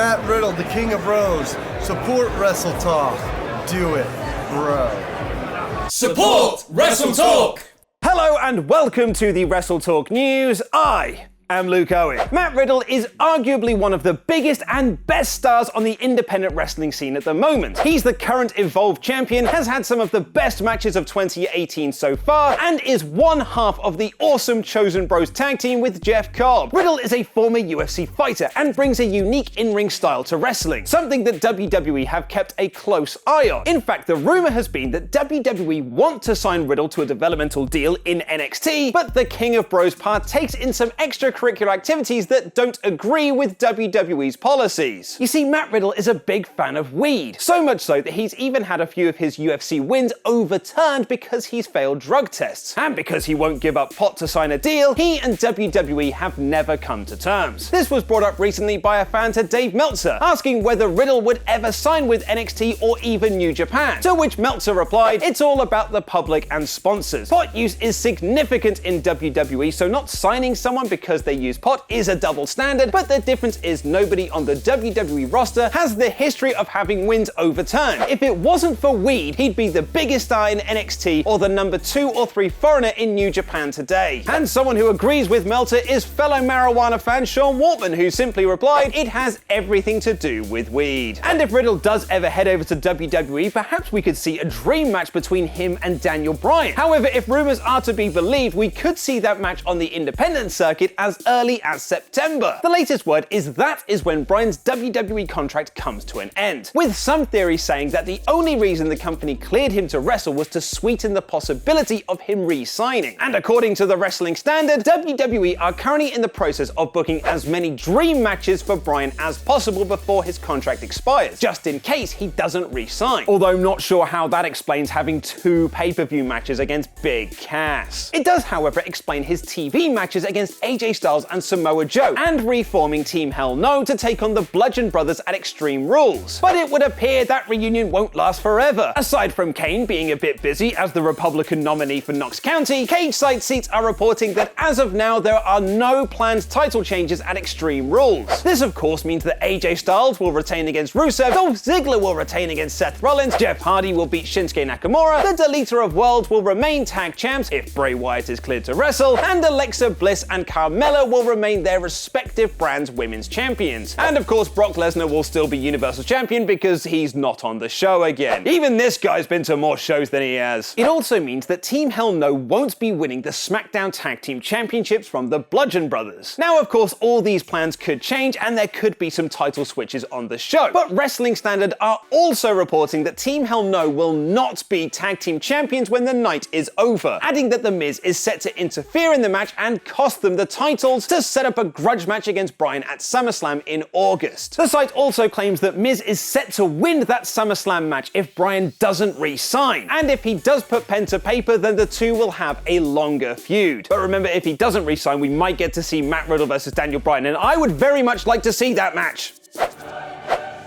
Matt Riddle, the King of Bros. Support WrestleTalk. Do it, bro. Support WrestleTalk! Hello and welcome to the WrestleTalk News. I am Luke Owen. Matt Riddle is arguably one of the biggest and best stars on the independent wrestling scene at the moment. He's the current Evolve champion, has had some of the best matches of 2018 so far, and is one half of the awesome Chosen Bros tag team with Jeff Cobb. Riddle is a former UFC fighter and brings a unique in-ring style to wrestling, something that WWE have kept a close eye on. In fact, the rumor has been that WWE want to sign Riddle to a developmental deal in NXT, but the King of Bros partakes in some extracurricular activities that don't agree with WWE's policies. You see, Matt Riddle is a big fan of weed, so much so that he's even had a few of his UFC wins overturned because he's failed drug tests. And because he won't give up pot to sign a deal, he and WWE have never come to terms. This was brought up recently by a fan to Dave Meltzer, asking whether Riddle would ever sign with NXT or even New Japan, to which Meltzer replied, "It's all about the public and sponsors. Pot use is significant in WWE, so not signing someone because they use pot is a double standard, but the difference is nobody on the WWE roster has the history of having wins overturned. If it wasn't for weed, he'd be the biggest star in NXT or the number 2 or 3 foreigner in New Japan today." And someone who agrees with Meltzer is fellow marijuana fan Sean Waltman, who simply replied, "It has everything to do with weed." And if Riddle does ever head over to WWE, perhaps we could see a dream match between him and Daniel Bryan. However, if rumors are to be believed, we could see that match on the independent circuit as early as September. The latest word is that is when Bryan's WWE contract comes to an end, with some theories saying that the only reason the company cleared him to wrestle was to sweeten the possibility of him re-signing. And according to the Wrestling Standard, WWE are currently in the process of booking as many dream matches for Bryan as possible before his contract expires, just in case he doesn't re-sign. Although I'm not sure how that explains having 2 pay-per-view matches against Big Cass. It does, however, explain his TV matches against AJ Styles and Samoa Joe, and reforming Team Hell No to take on the Bludgeon Brothers at Extreme Rules. But it would appear that reunion won't last forever. Aside from Kane being a bit busy as the Republican nominee for Knox County, cage side seats are reporting that as of now there are no planned title changes at Extreme Rules. This of course means that AJ Styles will retain against Rusev, Dolph Ziggler will retain against Seth Rollins, Jeff Hardy will beat Shinsuke Nakamura, the Deleter of Worlds will remain tag champs if Bray Wyatt is cleared to wrestle, and Alexa Bliss and Carmella will remain their respective brands' women's champions. And of course, Brock Lesnar will still be Universal Champion because he's not on the show again. Even this guy's been to more shows than he has. It also means that Team Hell No won't be winning the SmackDown Tag Team Championships from the Bludgeon Brothers. Now, of course, all these plans could change and there could be some title switches on the show. But Wrestling Standard are also reporting that Team Hell No will not be Tag Team Champions when the night is over, adding that The Miz is set to interfere in the match and cost them the titles to set up a grudge match against Bryan at Summerslam in August. The site also claims that Miz is set to win that Summerslam match if Bryan doesn't re-sign. And if he does put pen to paper, then the two will have a longer feud. But remember, if he doesn't re-sign, we might get to see Matt Riddle versus Daniel Bryan, and I would very much like to see that match.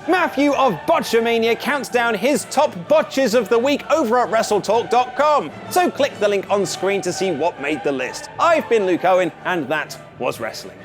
Matthew of Botchamania counts down his top botches of the week over at WrestleTalk.com. So click the link on screen to see what made the list. I've been Luke Owen, and that was wrestling.